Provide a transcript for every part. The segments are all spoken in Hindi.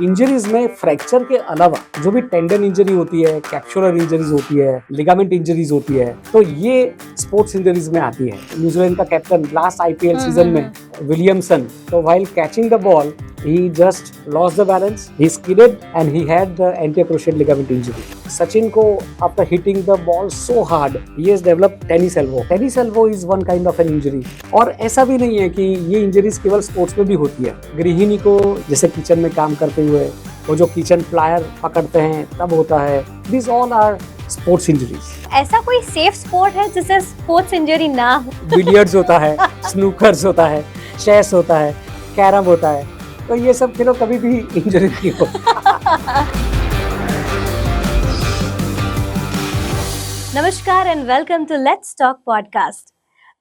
इंजरीज में फ्रैक्चर के अलावा जो भी टेंडन इंजरी होती है, कैप्सुलर इंजरीज होती है, लिगामेंट इंजरीज होती है, तो ये स्पोर्ट्स इंजरीज में आती है। न्यूजीलैंड का कैप्टन लास्ट आईपीएल सीजन में विलियमसन, तो while catching the ball he just lost the balance, he skidded and he had the anterior cruciate ligament injury. Sachin ko after hitting the ball so hard, he has developed tennis elbow. Tennis elbow is one kind of an injury. और ऐसा भी नहीं है कि ये इंजरीज केवल स्पोर्ट्स में भी होती है। गृहिणी को जैसे किचन में काम करते हुए वो जो किचन प्लायर पकड़ते हैं तब होता है। These all are sports injuries. ऐसा कोई सेफ स्पोर्ट है जिससे स्पोर्ट्स इंजरी ना हो? बिलियर्ड्स होता है, स्नूकर्स होता है, चेस होता है, कैरम होता है, तो ये सब खेलो कभी भी इंजरी नहीं हो। नमस्कार and welcome to let's talk podcast.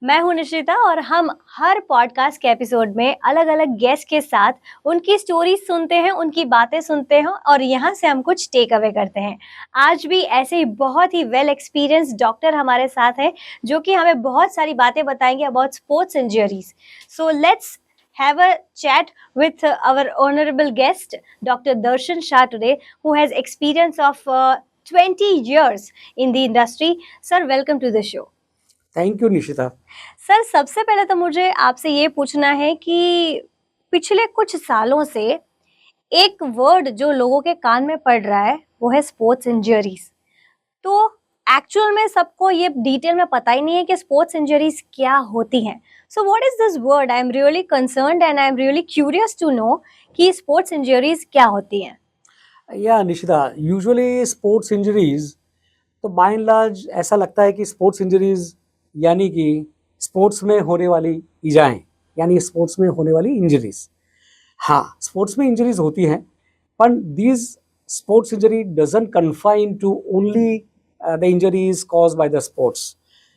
मैं हूं निशिता और हम हर पॉडकास्ट के एपिसोड में अलग अलग गेस्ट के साथ उनकी स्टोरी सुनते हैं, उनकी बातें सुनते हैं और यहाँ से हम कुछ टेक अवे करते हैं। आज भी ऐसे ही बहुत ही वेल एक्सपीरियंस डॉक्टर हमारे साथ है जो कि हमें बहुत सारी बातें बताएंगे about sports injuries. So let's have a chat with our honorable guest, Dr. Darshan Shah today, who has experience of 20 years in the industry. Sir, welcome to the show. Thank you, Nishita. Sir, सबसे पहले तो मुझे आपसे ये पूछना है कि पिछले कुछ सालों से एक वर्ड जो लोगों के कान में पड़ रहा है वो है स्पोर्ट्स इंजरीज। तो एक्चुअल में सबको ये डिटेल में पता ही नहीं है कि स्पोर्ट्स इंजरीज क्या होती हैं। So what is this word? I am really concerned and I am really curious to know कि स्पोर्ट्स इंजरीज क्या होती हैं। या निशिता, यूजुअली स्पोर्ट्स इंजरीज तो बाय एंड लार्ज ऐसा लगता है कि स्पोर्ट्स इंजरीज यानी कि स्पोर्ट्स में होने वाली इजाएं, यानी स्पोर्ट्स में होने वाली इंजरीज। हाँ, स्पोर्ट्स में इंजरीज होती हैं, पर these sports injury doesn't confine to only the injuries caused by the sports.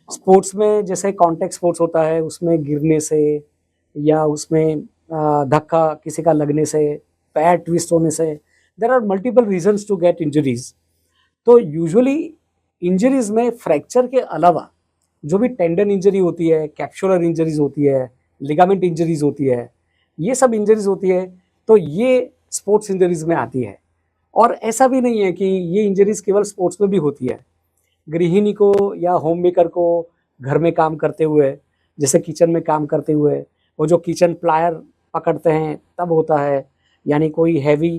Sports में जैसे कॉन्टैक्ट स्पोर्ट्स होता है, उसमें गिरने से या उसमें धक्का किसी का लगने से, पैर ट्विस्ट होने से, there are multiple reasons to get injuries. तो यूजुअली इंजरीज में फ्रैक्चर के अलावा जो भी टेंडन इंजरी होती है, कैप्सुलर इंजरीज होती है, लिगामेंट इंजरीज होती है, ये सब इंजरीज होती है, तो ये स्पोर्ट्स इंजरीज में आती है। और ऐसा भी नहीं है कि ये इंजरीज केवल स्पोर्ट्स में भी होती है। गृहिणी को या होम मेकर को घर में काम करते हुए, जैसे किचन में काम करते हुए वो जो किचन प्लायर पकड़ते हैं तब होता है, यानी कोई हैवी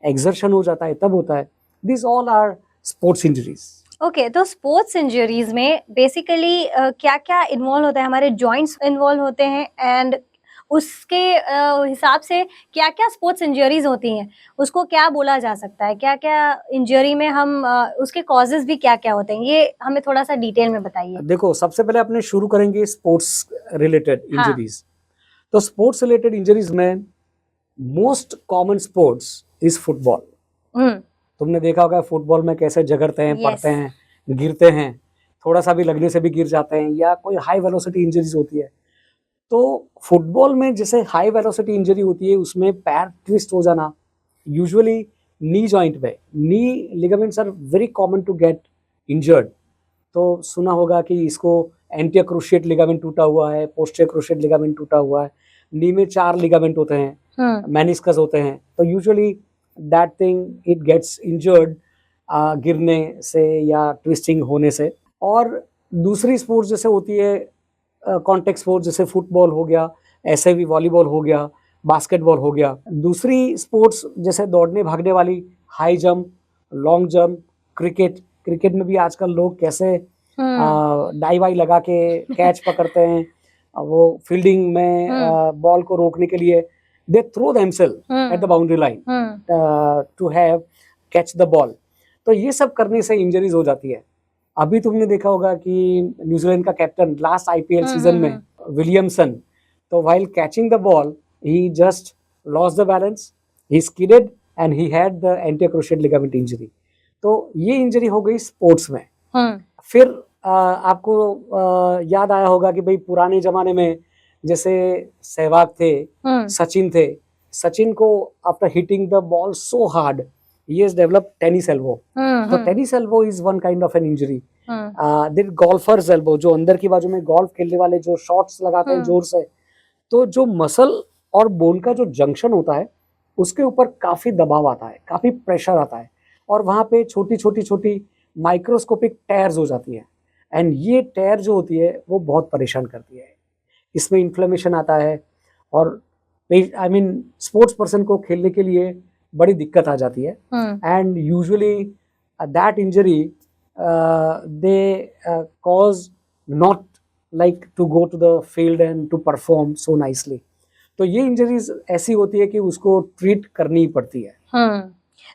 एक्सर्शन हो जाता है तब होता है। This all are sports injuries. Okay, तो स्पोर्ट्स इंजरीज में बेसिकली क्या क्या इन्वॉल्व होता है? हमारे जॉइंट्स इन्वॉल्व होते हैं एंड उसके हिसाब से क्या क्या स्पोर्ट्स इंजरीज होती हैं, उसको क्या बोला जा सकता है? क्या क्या इंजरी में हम उसके कॉजेज भी क्या क्या होते हैं, ये हमें थोड़ा सा डिटेल में बताइए। देखो, सबसे पहले अपने शुरू करेंगे स्पोर्ट्स रिलेटेड इंजरीज। तो स्पोर्ट्स रिलेटेड इंजरीज में most common sports is football. तुमने देखा होगा फुटबॉल में कैसे झगड़ते हैं, पड़ते हैं, गिरते हैं, थोड़ा सा भी लगने से भी गिर जाते हैं, या कोई हाई वेलोसिटी इंजरीज होती है। तो फुटबॉल में जैसे हाई वेलोसिटी इंजरी होती है, उसमें पैर ट्विस्ट हो जाना, यूजुअली नी जॉइंट में, knee ligaments are very common to get injured. तो सुना होगा कि इसको एंटीरियर क्रूशिएट लिगामेंट टूटा हुआ है, पोस्टीरियर क्रूशिएट लिगामेंट टूटा हुआ है। नी में 4 लिगामेंट होते हैं, मेनिस्कस होते हैं। तो usually that thing it gets injured गिरने से या ट्विस्टिंग होने से। और दूसरी स्पोर्ट्स जैसे होती है कॉन्टैक्ट स्पोर्ट्स, जैसे फुटबॉल हो गया, ऐसे भी वॉलीबॉल हो गया, बास्केटबॉल हो गया। दूसरी स्पोर्ट्स जैसे दौड़ने भागने वाली, high jump, long jump, cricket में भी आजकल लोग कैसे डाई वाई लगा के कैच पकड़ते हैं, वो फील्डिंग में बॉल को रोकने के लिए they throw themselves at the boundary line to have catch the ball. तो ये सब करने से इंजरीज हो जाती है। अभी तुमने देखा होगा कि न्यूजीलैंड का कैप्टन लास्ट आईपीएल सीजन में विलियमसन, तो while catching the ball he just lost the balance, he skidded and he had the anterior cruciate ligament injury. तो ये इंजरी हो गई स्पोर्ट्स में। फिर आपको याद आया होगा कि भाई पुराने जमाने में जैसे सहवाग थे, सचिन थे, सचिन को after hitting the ball so hard he has developed tennis elbow. तो tennis elbow is one kind of an injury. Then golfer's elbow, जो अंदर की बाजू में गोल्फ खेलने वाले जो शॉट्स लगाते हैं जोर से, तो जो मसल और बोन का जो जंक्शन होता है उसके ऊपर काफ़ी दबाव आता है, काफ़ी प्रेशर आता है और वहाँ पे छोटी माइक्रोस्कोपिक टेयर्स हो जाती है एंड ये टेयर जो होती है वो बहुत परेशान करती है। इसमें इन्फ्लेमेशन आता है और आई मीन स्पोर्ट्स पर्सन को खेलने के लिए बड़ी दिक्कत आ जाती है and usually that injury they cause not like to go to the field and to perform so nicely. तो ये इंजरीज ऐसी होती है कि उसको ट्रीट करनी ही पड़ती है।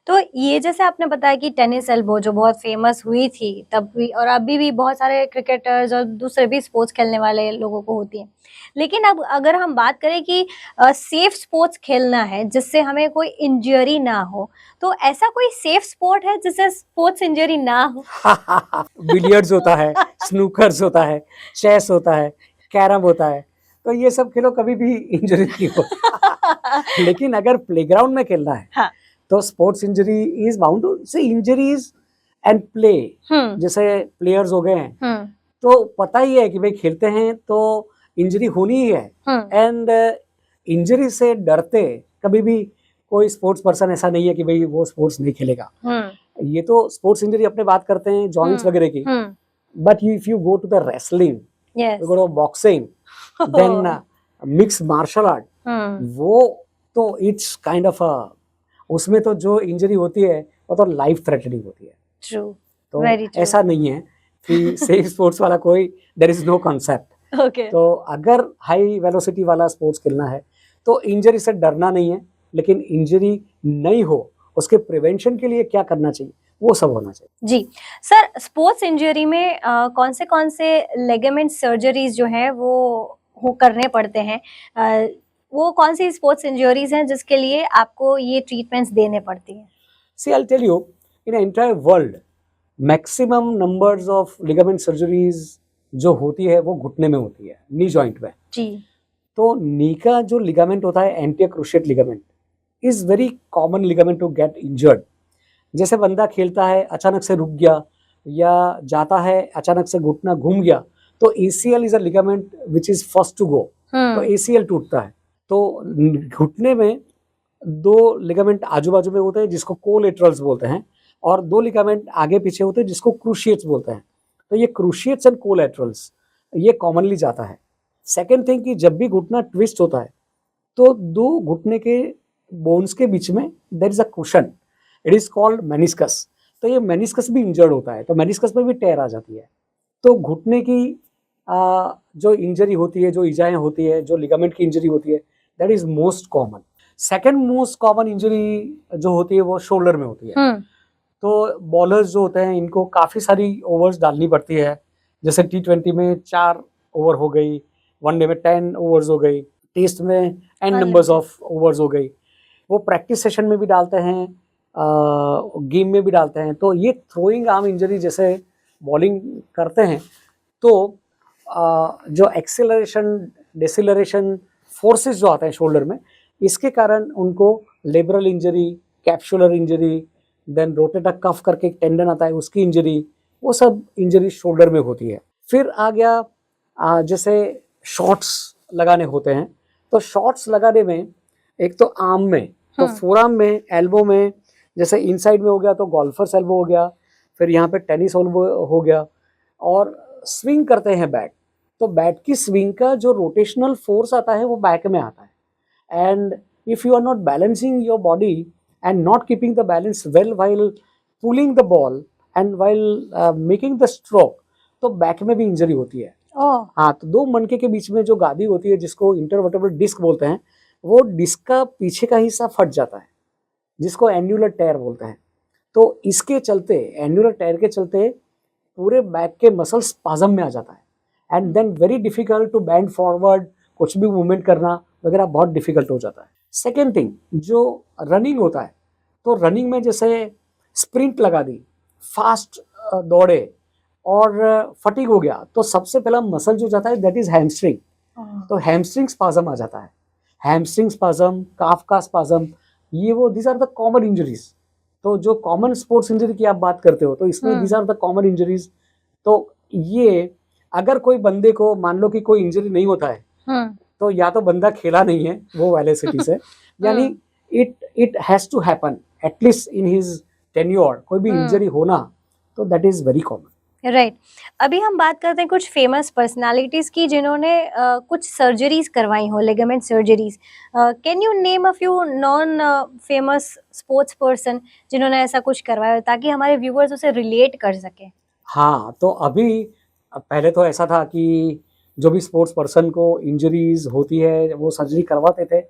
तो ये जैसे आपने बताया कि टेनिस एल्बो जो बहुत फेमस हुई थी तब भी और अभी भी बहुत सारे क्रिकेटर्स और दूसरे भी स्पोर्ट्स खेलने वाले लोगों को होती है, लेकिन अब अगर हम बात करें कि सेफ स्पोर्ट्स खेलना है जिससे हमें कोई इंजरी ना हो, तो ऐसा कोई सेफ स्पोर्ट है जिससे स्पोर्ट्स इंजरी ना हो? बिलियर्ड्स होता है, स्नूकर्स होता है, चेस होता है, कैरम होता है, तो ये सब खेलो कभी भी इंजरी नहीं होती। लेकिन अगर प्लेग्राउंड में खेलना है हाँ। तो sports injury is bound to से इंजरीज एंड प्ले। जैसे प्लेयर्स हो गए हैं तो पता ही है कि भाई खेलते हैं तो इंजरी होनी ही है एंड इंजरी से डरते कभी भी कोई स्पोर्ट्स पर्सन ऐसा नहीं है कि भाई वो स्पोर्ट्स नहीं खेलेगा। ये तो स्पोर्ट्स इंजरी अपने बात करते हैं जॉइंट्स वगैरह की, but if you go to the wrestling, you go to boxing, then mix martial art, वो तो इट्स काइंड ऑफ उसमें तो जो इंजरी होती है वो तो लाइफ थ्रेटनिंग होती है। True. तो Very true. ऐसा नहीं है कि सेफ स्पोर्ट्स वाला कोई there is no concept. Okay. तो अगर हाई वेलोसिटी वाला स्पोर्ट्स खेलना है तो इंजरी से डरना नहीं है, लेकिन इंजरी नहीं हो उसके प्रिवेंशन के लिए क्या करना चाहिए वो सब होना चाहिए। जी सर, स्पोर्ट्स इंजरी में कौन से लेगामेंट सर्जरीज जो है वो करने पड़ते हैं? वो कौन सी स्पोर्ट्स इंजरीज हैं जिसके लिए आपको ये ट्रीटमेंट्स देने पड़ती हैं? See, I'll tell you, in an entire world, maximum numbers of ligament surgeries जो होती है वो घुटने में होती है, नी जॉइंट में। जी। तो नी का जो लिगामेंट होता है anterior cruciate ligament is very common ligament to get injured. जैसे बंदा खेलता है अचानक से रुक गया या जाता है अचानक से घुटना घूम गया, तो ACL is a ligament which is first to go. तो ACL टूटता है तो घुटने में दो लिगामेंट आजू बाजू में होते हैं जिसको कोलेटरल्स बोलते हैं और दो लिगामेंट आगे पीछे होते हैं जिसको क्रूशिएट्स बोलते हैं। तो ये क्रूशिएट्स एंड कोलेटरल्स ये कॉमनली जाता है। सेकेंड थिंग कि जब भी घुटना ट्विस्ट होता है तो दो घुटने के बोन्स के बीच में there is a cushion, it is called meniscus. तो ये मेनिस्कस भी इंजर्ड होता है, तो मेनिस्कस में भी टेयर आ जाती है। तो घुटने की जो इंजरी होती है, जो इजाएं होती है, जो लिगामेंट की इंजरी होती है, that is most common. Second most common injury जो होती है वो शोल्डर में होती है। तो बॉलर्स जो होते हैं इनको काफ़ी सारी ओवर्स डालनी पड़ती है, जैसे T20 में 4 ओवर हो गई, वनडे में 10 ओवर्स हो गई, टेस्ट में एन नंबर्स ऑफ ओवर्स हो गई। वो प्रैक्टिस सेशन में भी डालते हैं, गेम में भी डालते हैं। तो ये थ्रोइंग आर्म इंजरी जैसे बॉलिंग करते हैं तो जो एक्सेलरेशन डिसेलरेशन फोर्सेस जो आते हैं शोल्डर में, इसके कारण उनको labral injury, capsular injury, then rotator cuff करके एक टेंडन आता है उसकी इंजरी, वो सब इंजरी शोल्डर में होती है। फिर आ गया जैसे शॉट्स लगाने होते हैं, तो शॉट्स लगाने में एक तो आर्म में, तो फोरआर्म में, एल्बो में, जैसे इनसाइड में हो गया तो गोल्फर्स एल्बो हो गया, फिर यहाँ पे टेनिस एल्बो हो गया, और स्विंग करते हैं बैट, तो बैट की स्विंग का जो रोटेशनल फोर्स आता है वो बैक में आता है। And if you are not balancing your body and not keeping the balance well while pulling the ball and while making the stroke, तो बैक में भी इंजरी होती है। हाँ, तो दो मनके के बीच में जो गादी होती है जिसको इंटरवर्टेब्रल डिस्क बोलते हैं, वो डिस्क का पीछे का हिस्सा फट जाता है जिसको एन्युलर टेयर बोलते हैं। तो इसके चलते, एन्युलर टेयर के चलते पूरे बैक के मसल स्पाज्म में आ जाता है and then very difficult to bend forward, कुछ भी मूवमेंट करना वगैरह बहुत डिफिकल्ट हो जाता है। सेकेंड थिंग जो रनिंग होता है, तो रनिंग में जैसे स्प्रिंट लगा दी, फास्ट दौड़े और फटीग हो गया, तो सबसे पहला मसल जो जाता है दैट इज हैमस्ट्रिंग। तो हैमस्ट्रिंग स्पाज्म आ जाता है, हैमस्ट्रिंग स्पाज्म, काफ का स्पाज्म, ये वो these are the common injuries. तो जो कॉमन स्पोर्ट्स इंजरी की आप बात करते हो तो इसमें these are the common injuries. तो ये अगर कोई बंदे को मान लो कि कोई इंजरी नहीं होता है तो या तो बंदा खेला नहीं है वो वेलोसिटी से, यानी it has to happen at least in his tenure. कोई भी इंजरी होना तो that is very common. Right अभी हम बात करते हैं कुछ फेमस पर्सनालिटीज की जिन्होंने कुछ सर्जरीज करवाई हो, ligament surgeries. Can you name a few non famous sports person जिन्होंने ऐसा कुछ करवाया हो, ताकि हमारे व्यूअर्स उसे रिलेट कर सके. हाँ, तो अभी पहले तो ऐसा था कि जो भी स्पोर्ट्स पर्सन को इंजरीज होती है वो सर्जरी करवाते थे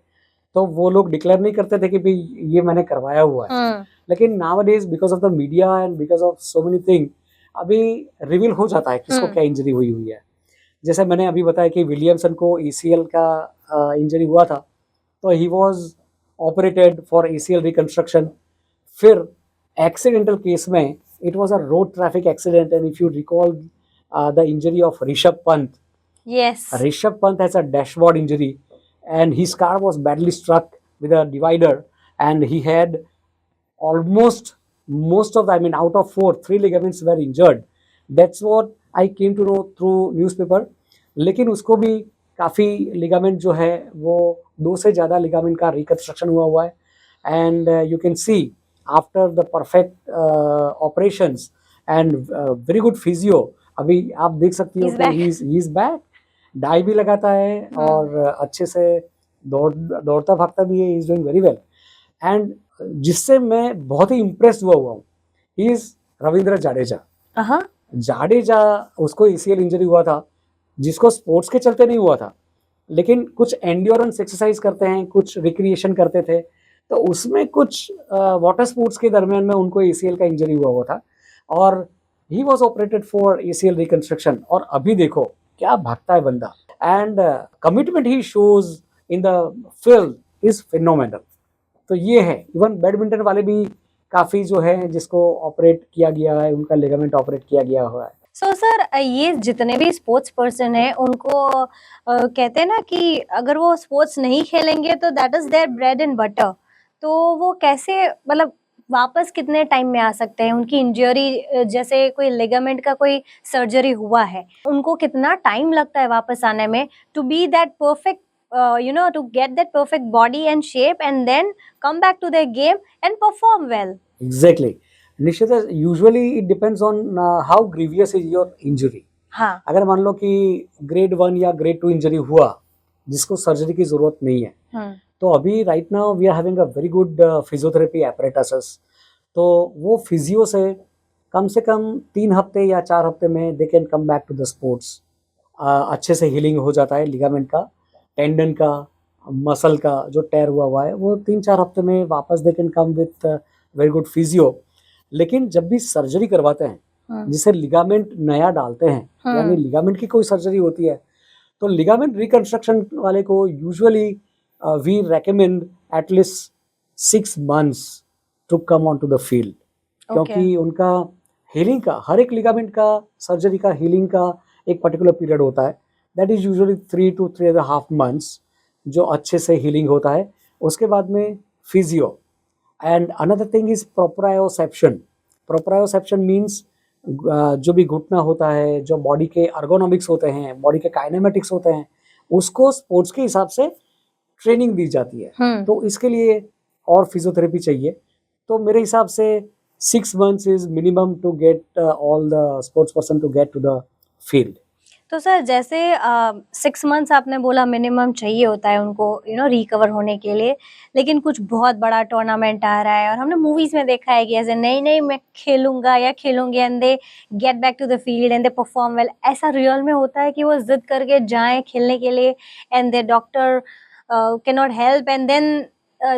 तो वो लोग डिक्लेयर नहीं करते थे कि भाई ये मैंने करवाया हुआ है. लेकिन nowadays because of the media and because of so many thing अभी रिवील हो जाता है किसको क्या इंजरी हुई हुई है. जैसे मैंने अभी बताया कि विलियमसन को ACL का इंजरी हुआ था तो he was operated for ACL reconstruction. फिर एक्सीडेंटल केस में it was a road traffic accident and if you recall the injury of Rishabh Pant. Yes. Rishabh Pant has a dashboard injury and his car was badly struck with a divider and he had almost most of the, I mean out of 4, 3 ligaments were injured. That's what I came to know through newspaper. लेकिन उसको भी काफ़ी लिगामेंट जो है वो 2 से ज़्यादा लिगामेंट का रिकंस्ट्रक्शन हुआ है. And you can see after the perfect operations and very good physio अभी आप देख सकती हो कि ही इज बैक. डाई भी लगाता है और अच्छे से दौड़ता भागता भी है. He is doing very well. And जिससे मैं बहुत ही इम्प्रेस हुआ हूँ ही इज रविंद्र जाडेजा. जाडेजा उसको ACL इंजरी हुआ था जिसको स्पोर्ट्स के चलते नहीं हुआ था लेकिन कुछ एंड्योरेंस एक्सरसाइज करते हैं, कुछ रिक्रिएशन करते थे तो उसमें कुछ वाटर स्पोर्ट्स के दरमियान में उनको ACL का इंजरी हुआ था और he was operated for ACL reconstruction. और अभी देखो क्या भागता है बंदा and commitment he shows in the field is phenomenal. तो ये है. इवन बैडमिंटन वाले भी काफ़ी जो है जिसको ऑपरेट किया गया है उनका लिगामेंट ऑपरेट किया गया हुआ है. सो सर ये जितने भी स्पोर्ट्स पर्सन है उनको कहते हैं ना कि अगर वो स्पोर्ट्स नहीं खेलेंगे तो that is their bread and butter. तो वो कैसे मतलब वापस कितने टाइम में आ सकते हैं? उनकी इंजरी जैसे कोई लिगामेंट का कोई सर्जरी हुआ है उनको कितना टाइम लगता है वापस आने में to be that perfect to get that perfect body and shape and then come back to their game and perform well? Exactly. Nishita, usually it depends on how grievous is your injury. हाँ. अगर मान लो कि grade 1 या grade 2 इंजरी हुआ जिसको सर्जरी की जरूरत नहीं है तो अभी right now we are having a very good physiotherapy apparatuses. तो वो फिजियो से कम 3 हफ्ते या 4 हफ्ते में they can come back to the sports. अच्छे से हीलिंग हो जाता है लिगामेंट का, टेंडन का, मसल का जो टेयर हुआ है वो 3-4 हफ्ते में वापस दे can come with very good physio. लेकिन जब भी सर्जरी करवाते हैं जिसे लिगामेंट नया डालते हैं यानी लिगामेंट की कोई सर्जरी होती है तो लिगामेंट रिकंस्ट्रक्शन वाले को usually we recommend at least 6 months to come on to the field. क्योंकि उनका हीलिंग का हर एक लिगामेंट का सर्जरी का हीलिंग का एक पर्टिकुलर पीरियड होता है. That is usually 3 to 3.5 months जो अच्छे से हीलिंग होता है. उसके बाद में physio. And another thing is proprioception. Proprioception means जो भी घुटना होता है, जो बॉडी के अर्गोनॉमिक्स होते हैं, बॉडी के काइनेमेटिक्स होते हैं, उसको स्पोर्ट्स के हिसाब से ट्रेनिंग दी जाती है. तो इसके लिए और फिजियोथेरेपी चाहिए. तो मेरे हिसाब से 6 months is minimum to get all the sports person to get to the field. तो सर जैसे 6 months आपने बोला मिनिमम चाहिए होता है उनको रिकवर होने के लिए, लेकिन कुछ बहुत बड़ा टूर्नामेंट आ रहा है और हमने मूवीज में देखा है कि ऐसे नहीं मैं खेलूंगा या खेलूंगी and they get back to the field and they perform well. ऐसा रियल में होता है कि वो जिद करके जाएं खेलने के लिए and they doctor can not help and then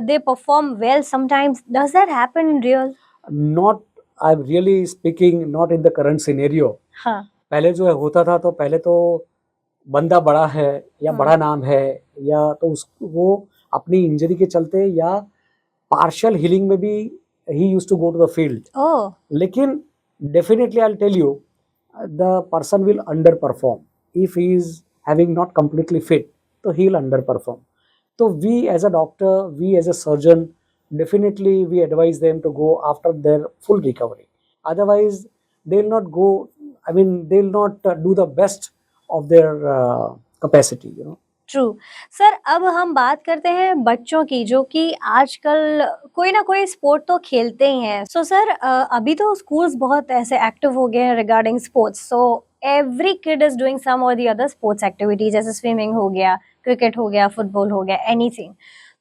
they perform well sometimes? Does that happen in real? Not, I'm really speaking not in the current scenario. हाँ. पहले जो है होता था तो पहले तो बंदा बड़ा है या बड़ा नाम है या तो वो अपनी इंजरी के चलते या पार्शियल हीलिंग में भी he used to go to the field. Oh. लेकिन definitely I'll tell you the person will underperform if he is having not completely fit, तो he'll underperform. So we as a doctor, we as a surgeon, definitely we advise them to go after their full recovery. Otherwise, they'll not go, I mean, they'll not do the best of their capacity, true. Sir, अब हम बात करते हैं बच्चों की, जो कि आजकल कोई ना कोई स्पोर्ट तो खेलते ही हैं। सो सर, अभी तो स्कूल्स बहुत ऐसे एक्टिव हो गए हैं regarding sports. So every kid is doing some or the other sports activity, जैसे स्विमिंग हो गया, क्रिकेट हो गया, फुटबॉल हो गया, एनीथिंग।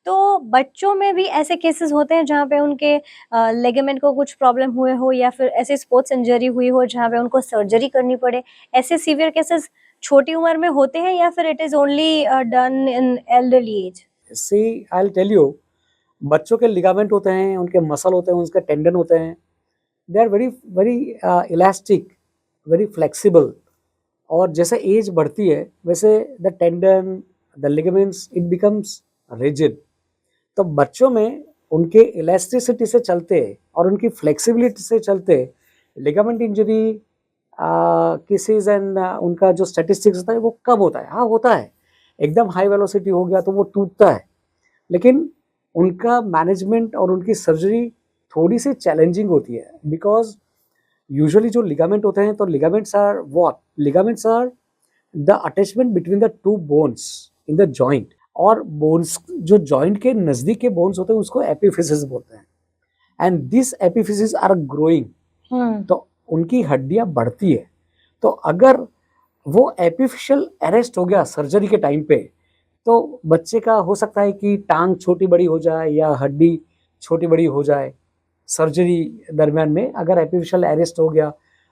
तो बच्चों में भी ऐसे केसेस होते हैं जहाँ पे उनके लिगामेंट को कुछ प्रॉब्लम हुए हो, या फिर ऐसे स्पोर्ट्स इंजरी हुई हो जहाँ पे उनको सर्जरी करनी पड़े। ऐसे सीवियर केसेस छोटी उम्र में होते हैं, या फिर it is only done in elderly age? See I will tell you, बच्चों के लिगामेंट होते हैं, उनके मसल होते हैं, उनके टेंडन होते हैं, they are very very elastic, very flexible. और जैसे एज बढ़ती है वैसे the tendon, the ligaments, it becomes rigid. तो बच्चों में उनके इलास्टिसिटी से चलते और उनकी फ्लेक्सिबिलिटी से चलते लिगामेंट इंजरी केसेस एंड उनका जो स्टैटिस्टिक्स होता है वो कम होता है। हाँ होता है, एकदम हाई वेलोसिटी हो गया तो वो टूटता है, लेकिन उनका मैनेजमेंट और उनकी सर्जरी थोड़ी सी चैलेंजिंग होती है। बिकॉज यूजुअली जो लिगामेंट होते हैं, तो ligaments are what, ligaments are the attachment between the two bones in the joint. और बोन्स जो जॉइंट के नजदीक के बोन्स होते हैं उसको एपिफिसिस बोलते हैं, एंड दिस एपिफिसिस आर ग्रोइंग। तो उनकी हड्डियां बढ़ती है। तो अगर वो एपिफिशियल अरेस्ट हो गया सर्जरी के टाइम पे, तो बच्चे का हो सकता है कि टांग छोटी बड़ी हो जाए या हड्डी छोटी बड़ी हो जाए सर्जरी दरमियान में, अगर एपिफिशियल अरेस्ट हो गया।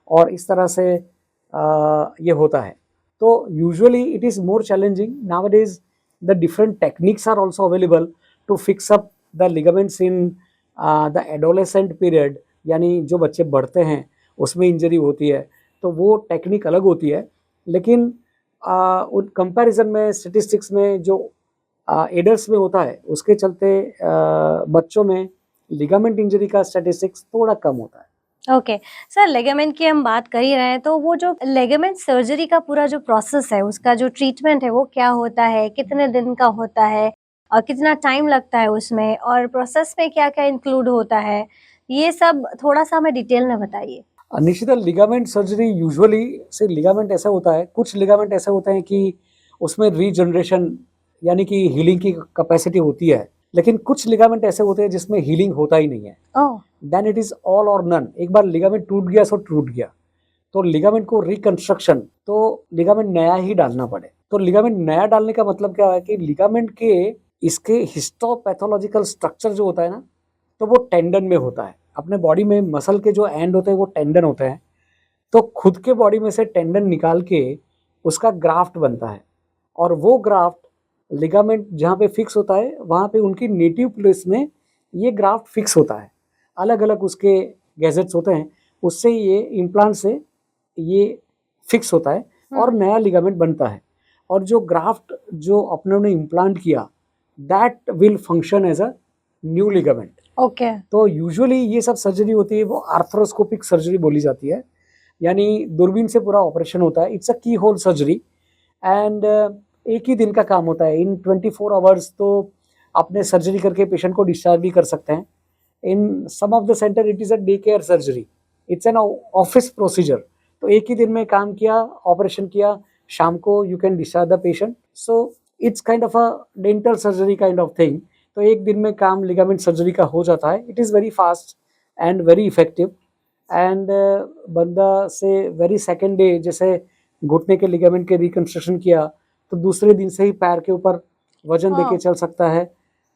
और इस तरह से ये होता है। तो usually it is more challenging nowadays. The different techniques are also available to fix up the ligaments in the adolescent period, यानी जो बच्चे बढ़ते हैं उसमें इंजरी होती है, तो वो टेक्निक अलग होती है। लेकिन उन कंपैरिजन में स्टेटिस्टिक्स में जो एडल्ट्स में होता है उसके चलते बच्चों में लिगामेंट इंजरी का स्टेटिस्टिक्स थोड़ा कम होता है। ओके सर, लेगामेंट की हम बात कर ही रहे हैं, तो वो जो लेगामेंट सर्जरी का पूरा जो प्रोसेस है, उसका जो ट्रीटमेंट है वो क्या होता है, कितने दिन का होता है, और कितना टाइम लगता है उसमें, और प्रोसेस में क्या क्या इंक्लूड होता है, ये सब थोड़ा सा हमें डिटेल में बताइए। निश्चित लिगामेंट सर्जरी यूजुअली से लिगामेंट ऐसा होता है, कुछ लिगामेंट ऐसे होते हैं कि उसमें रीजनरेशन यानी कि हीलिंग की कैपेसिटी होती है, लेकिन कुछ लिगामेंट ऐसे होते हैं जिसमें हीलिंग होता ही नहीं है। देन इट इज ऑल और नन। एक बार लिगामेंट टूट गया सो टूट गया, तो लिगामेंट को रिकंस्ट्रक्शन, तो लिगामेंट नया ही डालना पड़े। तो लिगामेंट नया डालने का मतलब क्या है कि लिगामेंट के इसके हिस्टोपैथोलॉजिकल स्ट्रक्चर जो होता है ना, तो वो टेंडन में होता है। अपने बॉडी में मसल के जो एंड होते हैं वो टेंडन होते हैं, तो खुद के बॉडी में से टेंडन निकाल के उसका ग्राफ्ट बनता है, और वो ग्राफ्ट लिगामेंट जहाँ पे फिक्स होता है वहाँ पे उनकी नेटिव प्लेस में ये ग्राफ्ट फिक्स होता है। अलग अलग उसके गैजेट्स होते हैं, उससे ये इम्प्लांट से ये फिक्स होता है और नया लिगामेंट बनता है। और जो ग्राफ्ट जो अपने ने इम्प्लांट किया, that will function as a new ligament. Okay. तो यूजुअली ये सब सर्जरी होती है वो आर्थ्रोस्कोपिक सर्जरी बोली जाती है, यानी दूरबीन से पूरा ऑपरेशन होता है। इट्स अ की होल सर्जरी, एंड एक ही दिन का काम होता है। इन 24 आवर्स तो अपने सर्जरी करके पेशेंट को डिस्चार्ज भी कर सकते हैं। In some of the centre it is a day care surgery, it's an office procedure. तो एक ही दिन में काम किया, ऑपरेशन किया, शाम को you can discharge the patient. So it's kind of a dental surgery kind of thing. तो एक दिन में काम लिगामेंट सर्जरी का हो जाता है। It is very fast and very effective, and बंदा से वेरी सेकेंड डे, जैसे घुटने के लिगामेंट के रिकंस्ट्रक्शन किया तो दूसरे दिन से ही पैर के ऊपर वजन देके चल सकता है,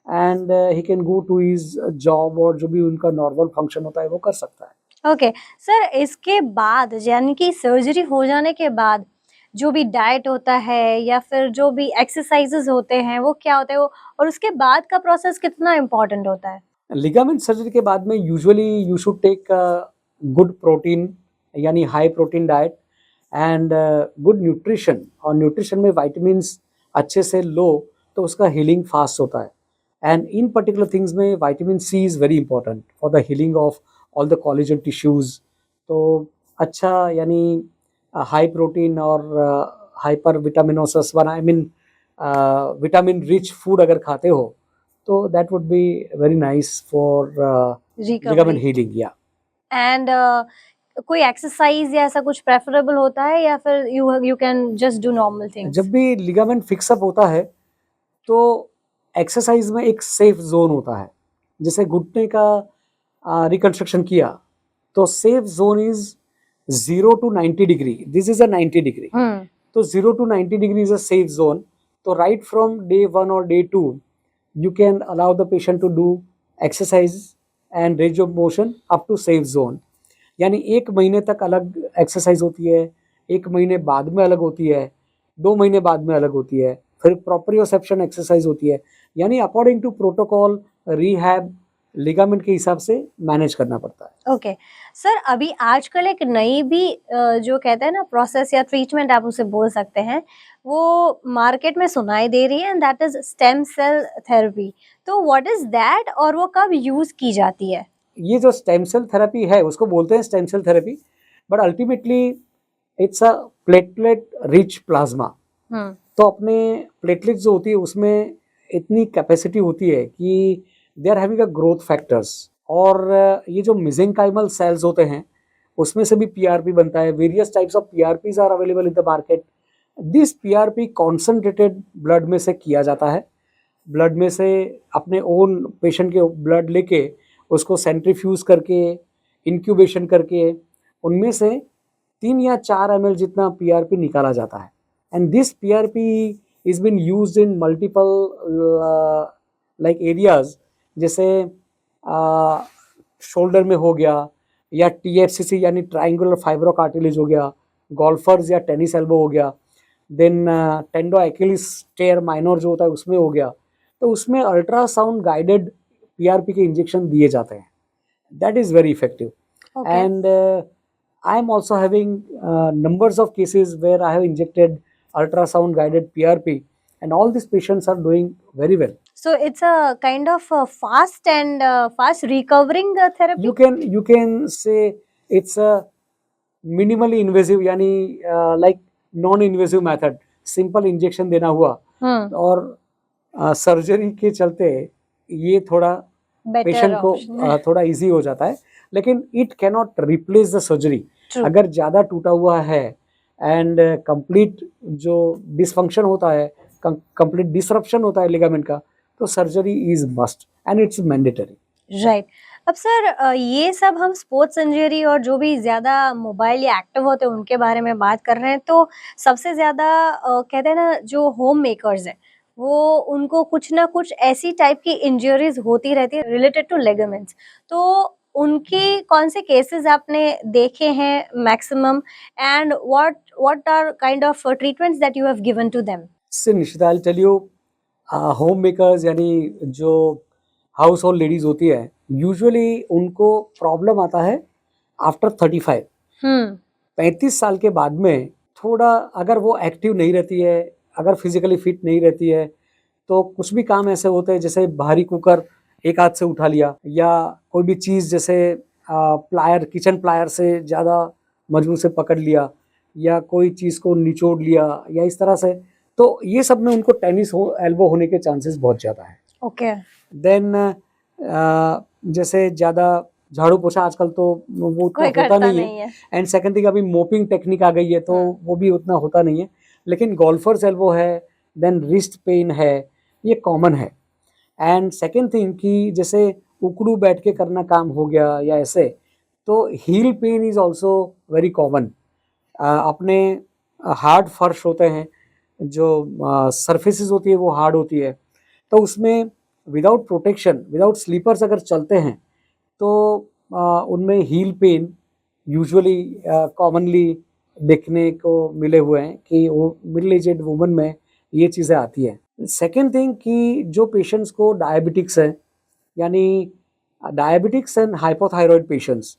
and he can go to his job, और जो भी उनका नॉर्मल फंक्शन होता है वो कर सकता है। ओके सर, इसके बाद यानी कि सर्जरी हो जाने के बाद जो भी डाइट होता है या फिर जो भी एक्सरसाइजेस होते हैं वो क्या होते हैं, वो और उसके बाद का प्रोसेस कितना इम्पोर्टेंट होता है? लिगामेंट सर्जरी के बाद में usually you should take good protein, यानी high protein diet, and good nutrition. और न्यूट्रिशन में विटामिन्स अच्छे से लो तो उसका हीलिंग फास्ट होता है। एंड इन पर्टिकुलर थिंग्स में vitamin C is very important for the healing of all the collagen tissues. तो अच्छा, यानी हाई प्रोटीन और hypervitaminosis one, I mean vitamin rich food अगर खाते हो तो that would be very nice for ligament healing. या एंड कोई एक्सरसाइज या ऐसा कुछ प्रेफरेबल होता है, या फिर you can just do normal things? जब भी लिगामेंट फिक्सअप होता है तो एक्सरसाइज में एक सेफ जोन होता है। जैसे घुटने का रिकंस्ट्रक्शन किया तो safe zone is 0 to 90 degree, this is a 90 degree. तो 0 to 90 degree is a safe zone. तो राइट फ्रॉम डे 1 और day 2 you can allow the patient to do exercise and range of motion up to safe zone। यानी 1 महीने तक अलग एक्सरसाइज होती है, 1 महीने बाद में अलग होती है, 2 महीने बाद में अलग होती है, फिर प्रोप्रियोसेप्शन एक्सरसाइज होती है। यानी according to protocol rehab ligament के हिसाब से मैनेज करना पड़ता है। ओके सर, अभी आजकल एक नई भी जो कहते हैं ना प्रोसेस या ट्रीटमेंट आप उसे बोल सकते हैं, वो मार्केट में सुनाई दे रही है, and that is stem cell therapy. तो व्हाट इज दैट और वो कब यूज की जाती है? ये जो स्टेम सेल थेरेपी है उसको बोलते हैं stem cell therapy, but ultimately it's a platelet rich plasma. तो अपने प्लेटलेट जो होती है उसमें इतनी कैपेसिटी होती है कि they are having a growth factors. और ये जो मेसेंकाइमल सेल्स होते हैं उसमें से भी पीआरपी बनता है। Various types of PRPs are available in the market. This PRP concentrated blood में से किया जाता है। ब्लड में से अपने ओन पेशेंट के ब्लड लेके उसको सेंट्रीफ्यूज करके इंक्यूबेशन करके उनमें से 3 या 4 ml जितना पीआरपी निकाला जाता है। And this PRP is been used in multiple like areas, जैसे शोल्डर में हो गया, या टीएफसीसी यानी ट्राइंगुलर फाइब्रो कार्टिलेज हो गया, गोल्फर्स या टेनिस एल्बो हो गया, देन टेंडो एक्यूलिस टेयर माइनर जो होता है उसमें हो गया। तो उसमें अल्ट्रासाउंड गाइडेड पीआरपी के इंजेक्शन दिए जाते हैं। That is very effective. And I am also having numbers of cases where I have injected ultrasound guided PRP, and all these patients are doing very well. So it's a kind of fast and fast recovering therapy. You can say it's a minimally invasive, यानी like non invasive method, simple injection देना हुआ। और सर्जरी के चलते ये थोड़ा पेशेंट को थोड़ा इजी हो जाता है, लेकिन it cannot replace the surgery. अगर ज़्यादा टूटा हुआ है एंड कंप्लीट जो डिसफंक्शन होता है, कंप्लीट डिसरप्शन होता है लिगामेंट का, तो surgery is must and it's mandatory. Right. अब सर ये सब हम स्पोर्ट्स इंजरी और जो भी ज़्यादा मोबाइल या एक्टिव होते हैं उनके बारे में बात कर रहे हैं, तो सबसे ज़्यादा कहते हैं ना जो होम मेकर्स हैं वो उनको कुछ ना कुछ ऐसी टाइप की इंजरीज होती रहती है रिलेटेड टू लिगामेंट्स। तो उनके कौन से केसेस आपने देखे हैं maximum, and what are kind of treatments that you have given to them? So Nishita, I will tell you, home makers यानी जो हाउस होल्ड लेडीज होती है, यूजुअली उनको प्रॉब्लम आता है आफ्टर 35। 35 साल के बाद में थोड़ा अगर वो एक्टिव नहीं रहती है, अगर फिजिकली फिट नहीं रहती है, तो कुछ भी काम ऐसे होते हैं जैसे भारी कुकर एक हाथ से उठा लिया, या कोई भी चीज़ जैसे प्लायर, किचन प्लायर से ज़्यादा मजबूत से पकड़ लिया, या कोई चीज़ को निचोड़ लिया, या इस तरह से, तो ये सब में उनको टेनिस एल्बो होने के चांसेस बहुत ज़्यादा है। ओके। देन जैसे ज़्यादा झाड़ू पोछा आजकल तो वो उतना होता नहीं है। एंड सेकंड थिंग, अभी मोपिंग टेक्निक आ गई है तो वो भी उतना होता नहीं है, लेकिन गोल्फर्स एल्बो है, देन रिस्ट पेन है, ये कॉमन है। एंड सेकेंड थिंग कि जैसे उकड़ू बैठ के करना काम हो गया या ऐसे, तो heal pen is also very common. अपने हार्ड फर्श होते हैं, जो सरफेसेस होती है वो हार्ड होती है, तो उसमें विदाउट प्रोटेक्शन, विदाउट स्लीपर्स अगर चलते हैं तो उनमें हील पेन यूजुअली कॉमनली देखने को मिले हुए हैं कि वो मिडिल एजेड वुमन में ये चीज़ें आती है। सेकेंड थिंग कि जो पेशेंट्स को डायबिटिक्स है, यानी डायबिटिक्स एंड हाइपोथायरॉयड पेशेंट्स,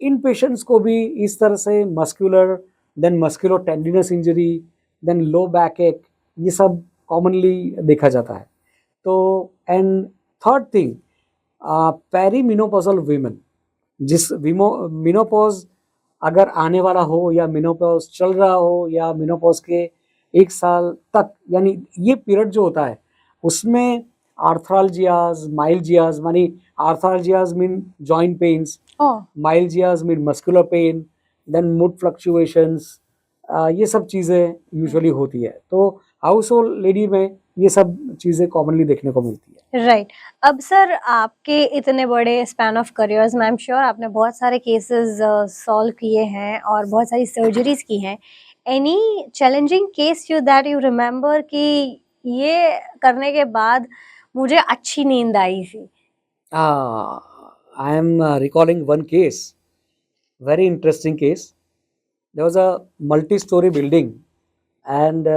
इन पेशेंट्स को भी इस तरह से muscular, then musculo tendinous injury, then low back ache, ये सब कॉमनली देखा जाता है। तो and third thing, perimenopausal women, जिस मिनोपॉज अगर आने वाला हो, या मिनोपॉज चल रहा हो, या मिनोपॉज के 1 साल तक, यानी ये पीरियड जो होता है उसमें आर्थरालजियाज, माइल्जियाज, मानी arthralgias mean joint pains, myalgias mean muscular pain, then mood fluctuations, ये सब चीज़ें यूजुअली होती है। तो हाउस होल्ड लेडी में ये सब चीज़ें कॉमनली देखने को मिलती है। राइट। अब सर, आपके इतने बड़े स्पैन ऑफ करियर्स में आई एम श्योर आपने बहुत सारे केसेस सॉल्व किए हैं और बहुत सारी सर्जरीज की हैं। Any challenging case you that you remember कि ये करने के बाद मुझे अच्छी नींद आई थी? I am recalling one case, very interesting case. There was a multi-story building, and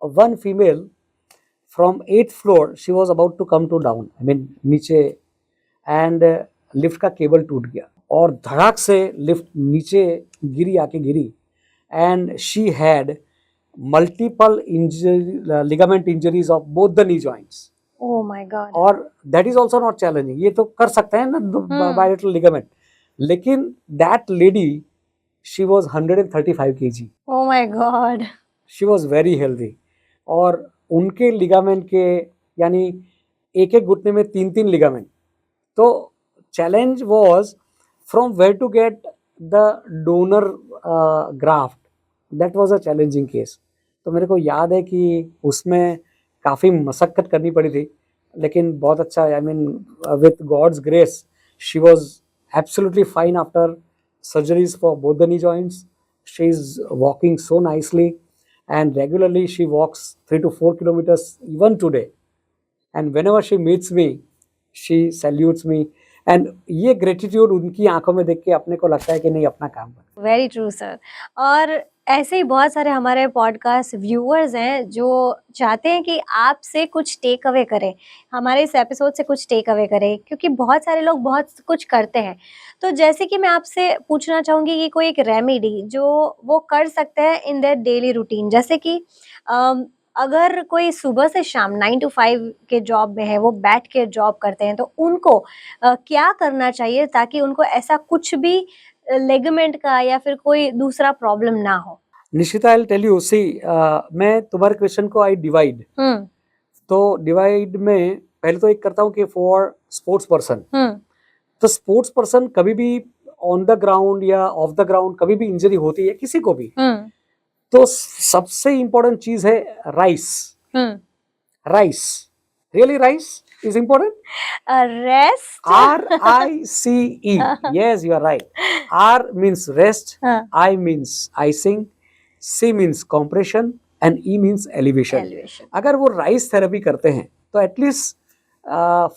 one female from 8th floor, she was about to come to down, I mean नीचे, and लिफ्ट का केबल टूट गया और धड़ाक से लिफ्ट नीचे गिरी, आके गिरी, and she had multiple ligament injuries of both the knee joints. Oh my God. और that is also not challenging, ये तो कर सकते हैं ना बायलेटरल लिगामेंट, लेकिन that lady she was 135 kg। Oh my God. She was very healthy, और उनके लिगामेंट के यानी एक एक घुटने में 3-3 लिगामेंट। तो challenge was from where to get the donor graft, that was a challenging case. तो मेरे को याद है कि उसमें काफ़ी मशक्क़त करनी पड़ी थी, लेकिन बहुत अच्छा, I mean with God's grace she was absolutely fine after surgeries for both the knee joints. She's walking so nicely, and regularly she walks 3 to 4 kilometers even today. And whenever she meets me, she salutes me. And ये gratitude उनकी आंखों में देख के अपने को लगता है कि नहीं, अपना काम बन। Very true sir. और ऐसे ही बहुत सारे हमारे पॉडकास्ट व्यूअर्स हैं जो चाहते हैं कि आपसे कुछ टेक अवे करें, हमारे इस एपिसोड से कुछ टेक अवे करें, क्योंकि बहुत सारे लोग बहुत कुछ करते हैं। तो जैसे कि मैं आपसे पूछना चाहूँगी कि कोई एक रेमेडी जो वो कर सकते हैं इन देयर डेली रूटीन, जैसे कि अगर कोई सुबह से शाम 9 to 5 के जॉब में है, वो बैठ के जॉब करते हैं, तो उनको क्या करना चाहिए ताकि उनको ऐसा कुछ भी लेगमेंट का या फिर कोई दूसरा प्रॉब्लम ना हो? Nishita, I will tell you, see मैं तुम्हारे क्वेश्चन को आई डिवाइड। तो डिवाइड में पहले तो एक करता हूँ कि फॉर स्पोर्ट्स पर्सन, तो स्पोर्ट्स पर्सन कभी भी ऑन द ग्राउंड या ऑफ द ग्राउंड कभी भी इंजरी होती है किसी को भी, तो सबसे इंपॉर्टेंट चीज है rice. Rice, really rice is important. Rest. RICE. Yes, you are right. R means rest, I means icing, C means compression, and E means elevation. अगर वो राइस थेरेपी करते हैं तो एटलीस्ट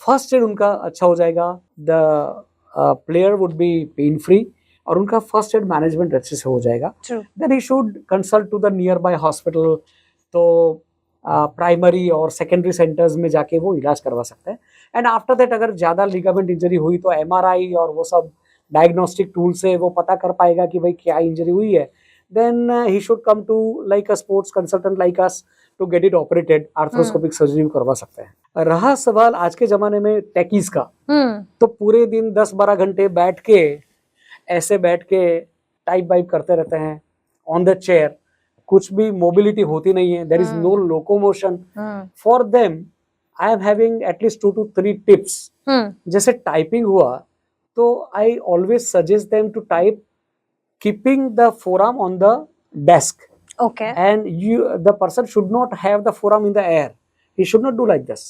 फर्स्ट एड उनका अच्छा हो जाएगा, the player would be pain free, और उनका फर्स्ट एड मैनेजमेंट अच्छे से हो जाएगा। Then he should consult to the nearby hospital. तो प्राइमरी और सेकेंडरी सेंटर्स में जाके वो इलाज करवा सकते हैं। एंड आफ्टर दैट अगर ज़्यादा लिगामेंट इंजरी हुई तो MRI और वो सब डायग्नोस्टिक टूल से वो पता कर पाएगा कि भाई क्या इंजरी हुई है। Then he should come to like a sports consultant like us to get it operated. Arthroscopic surgery भी करवा सकते हैं। रहा सवाल आज के ज़माने में टेकीज का, तो पूरे दिन 10-12 घंटे बैठ के टाइप वाइप करते रहते हैं ऑन द चेयर, कुछ भी मोबिलिटी होती नहीं है, there is no locomotion. For them I am having at least 2 to 3 tips. जैसे टाइपिंग हुआ तो I always suggest them to type keeping the forearm on the desk, and the person should not have the forearm in the air, he should not do like this,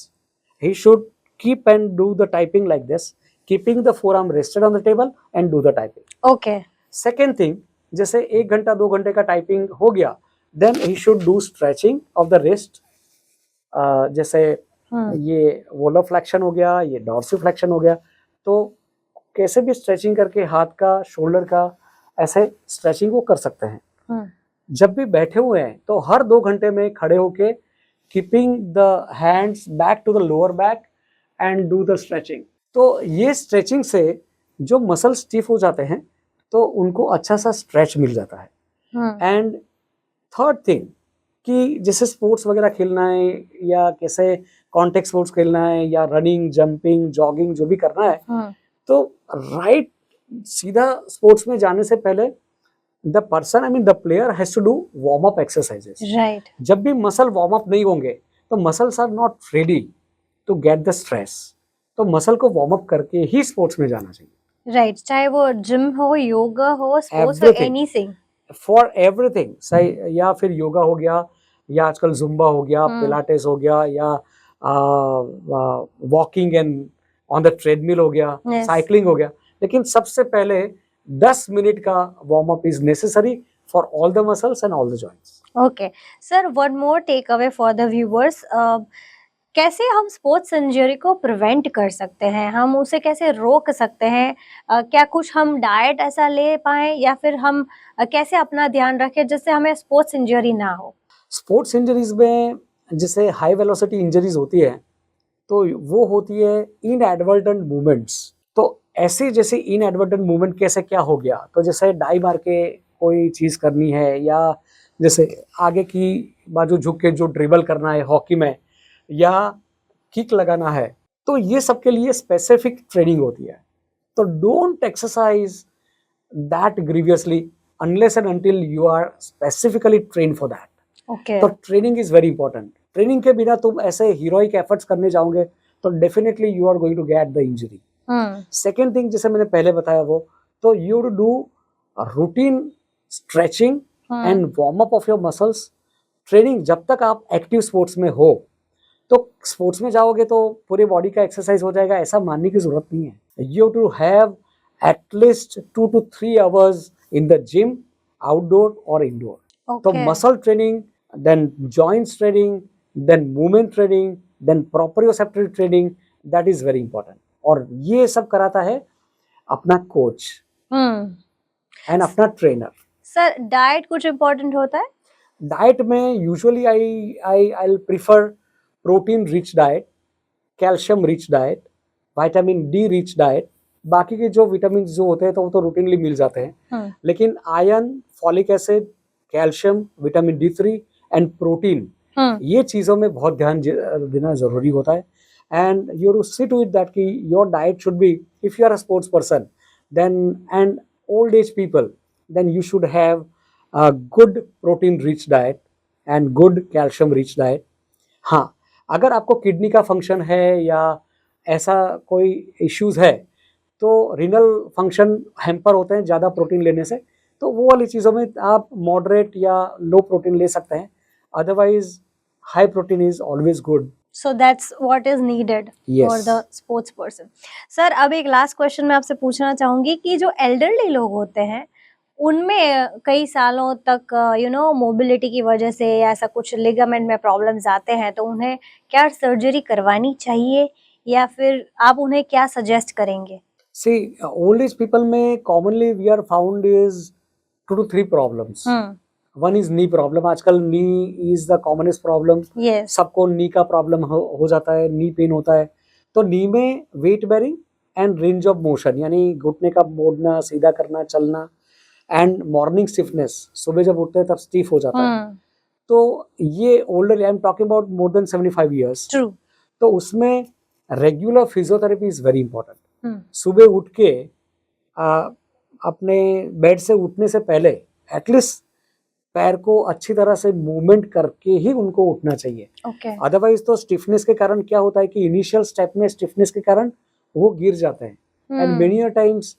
he should keep and do the typing like this, keeping the forearm rested on the table and do the typing. Second thing, जैसे 1 घंटा 2 घंटे का टाइपिंग हो गया, then he should do stretching of the wrist. जैसे ये वोलर फ्लेक्शन हो गया, ये डॉर्सी फ्लेक्शन हो गया, तो कैसे भी स्ट्रेचिंग करके हाथ का, शोल्डर का, ऐसे स्ट्रेचिंग वो कर सकते हैं। जब भी बैठे हुए हैं तो हर 2 घंटे में खड़े होके keeping the hands back to the lower back and do the stretching. तो ये स्ट्रेचिंग से जो मसल स्टिफ हो जाते हैं तो उनको अच्छा सा स्ट्रेच मिल जाता है। एंड थर्ड थिंग कि जैसे स्पोर्ट्स वगैरह खेलना है या कैसे कॉन्टेक्ट स्पोर्ट्स खेलना है या रनिंग, जंपिंग, जॉगिंग जो भी करना है, तो राइट सीधा स्पोर्ट्स में जाने से पहले the person, I mean the player has to do warm up exercises. Right. जब भी मसल वार्म अप नहीं होंगे तो muscles are not ready to get the stress, तो मसल को वार्म अप करके ही स्पोर्ट्स में जाना चाहिए। राइट, चाहे वो जिम हो, योगा हो, स्पोर्ट्स हो, एवरीथिंग, एनीथिंग। फॉर एवरीथिंग, सही, या फिर योगा हो गया, या आजकल जुम्बा हो गया, पिलाटेस हो गया, या walking and on the treadmill हो गया, यस। साइकिलिंग हो गया। लेकिन सबसे पहले 10 मिनट का warm up is necessary for all the muscles and all the joints. Okay sir, one more takeaway for the viewers. कैसे हम स्पोर्ट्स इंजरी को प्रिवेंट कर सकते हैं, हम उसे कैसे रोक सकते हैं? क्या कुछ हम डाइट ऐसा ले पाए, या फिर हम कैसे अपना ध्यान रखें जिससे हमें स्पोर्ट्स इंजरी ना हो? स्पोर्ट्स इंजरीज में जैसे हाई वेलोसिटी इंजरीज होती है, तो वो होती है इनएडवर्टेंट मूवमेंट्स। तो ऐसे जैसे इनएडवर्टेंट मूवमेंट कैसे क्या हो गया, तो जैसे डाई मार के कोई चीज़ करनी है, या जैसे आगे की बाजू झुक के जो ड्रिबल करना है हॉकी में, या किक लगाना है, तो ये सब के लिए स्पेसिफिक ट्रेनिंग होती है। तो don't exercise that grievously unless and until you are specifically train for that. Okay. तो training is very important. Training के बिना तुम ऐसे हीरोइक एफर्ट्स करने जाओगे तो definitely you are going to get the injury. Second thing, जैसे मैंने पहले बताया वो, तो you to do routine stretching and warm up of your muscles. Training जब तक आप एक्टिव स्पोर्ट्स में हो, तो स्पोर्ट्स में जाओगे तो पूरे बॉडी का एक्सरसाइज हो जाएगा, ऐसा मानने की जरूरत नहीं है। You to have at least 2 to 3 hours in the gym, outdoor और इंडोर। तो muscle training, then joints training, then movement training, then proprioceptive training, that is very important। और ये सब कराता है अपना कोच एंड अपना ट्रेनर। सर, डाइट कुछ इम्पोर्टेंट होता है? डाइट में usually I prefer protein rich diet, calcium rich diet, vitamin D rich diet. बाकी के जो विटामिन जो होते हैं तो वो तो रूटीनली मिल जाते हैं, लेकिन iron, folic acid, calcium, vitamin D3 and protein, ये चीज़ों में बहुत ध्यान देना जरूरी होता है। And you to see to it that कि your diet should be, if you are a sports person then and old age people, then you should have a good protein rich diet and good calcium rich diet. हाँ, अगर आपको किडनी का फंक्शन है या ऐसा कोई इश्यूज है, तो रिनल फंक्शन हैम्पर होते हैं ज़्यादा प्रोटीन लेने से, तो वो वाली चीज़ों में आप मॉडरेट या लो प्रोटीन ले सकते हैं। Otherwise high protein is always good. So that's what is needed Yes. For the sports person. Sir, अब एक लास्ट क्वेश्चन मैं आपसे पूछना चाहूंगी कि जो एल्डरली लोग होते हैं, उनमें कई सालों तक मोबिलिटी की वजह से या ऐसा कुछ लिगामेंट में प्रॉब्लम्स आते हैं, तो उन्हें क्या सर्जरी करवानी चाहिए, या फिर आप उन्हें क्या सजेस्ट करेंगे? See, old age people में commonly we are found is 2 to 3 problems. One is knee problem. आजकल knee is the commonest problem. Yes. सबको knee का problem हो जाता है, knee pain होता है। तो knee में weight bearing and range of motion, यानी घुटने का मोड़ना, सीधा करना, चलना, and morning stiffness, सुबह जब उठते हैं तब stiff हो जाता है। तो ये older, I am talking about more than 75 years. True. तो उसमें regular physiotherapy is very important. सुबह उठ के अपने बेड से उठने से पहले एटलीस्ट पैर को अच्छी तरह से मूवमेंट करके ही उनको उठना चाहिए। अदरवाइज तो स्टिफनेस के कारण क्या होता है कि इनिशियल स्टेप में स्टिफनेस के कारण वो गिर जाते हैं। And many times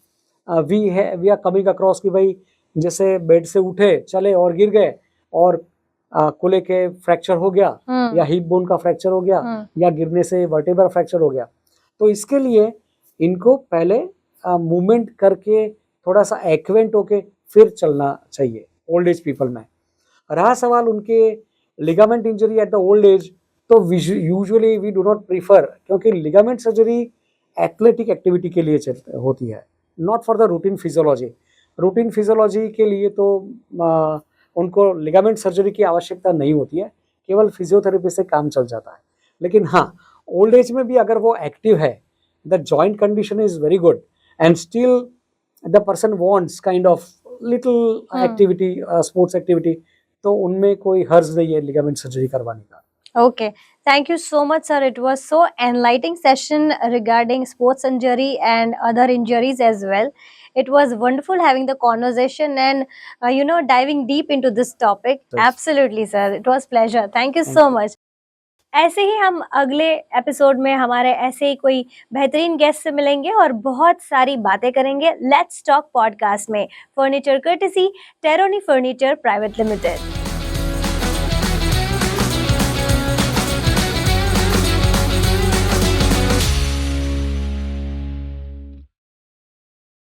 we are coming across कि भाई जैसे बेड से उठे, चले और गिर गए, और कुले के फ्रैक्चर हो गया, या हिप बोन का फ्रैक्चर हो गया, या गिरने से वर्टेब्रा फ्रैक्चर हो गया। तो इसके लिए इनको पहले मूवमेंट करके थोड़ा सा एक्वेंट होके फिर चलना चाहिए ओल्ड एज पीपल में। रहा सवाल उनके ligament injury at the old age, तो usually we do not prefer, क्योंकि लिगामेंट सर्जरी एथलेटिक एक्टिविटी के लिए होती है, not for the routine physiology. Routine physiology के लिए तो उनको लिगामेंट सर्जरी की आवश्यकता नहीं होती है, केवल फिजियोथेरेपी से काम चल जाता है। लेकिन हाँ, ओल्ड एज में भी अगर वो एक्टिव है, the joint condition is very good, and still the person wants kind of little activity, sports activity, तो उनमें कोई हर्ज नहीं है लिगामेंट सर्जरी करवाने का। Okay, thank you so much, sir. It was so enlightening session regarding sports injury and other injuries as well. It was wonderful having the conversation and diving deep into this topic. Yes. Absolutely, sir. It was pleasure. Thank you so much. ऐसे ही हम अगले एपिसोड में हमारे ऐसे ही कोई बेहतरीन गेस्ट से मिलेंगे और बहुत सारी बातें करेंगे लेट्स टॉक पॉडकास्ट में। Furniture courtesy Teroni furniture private limited.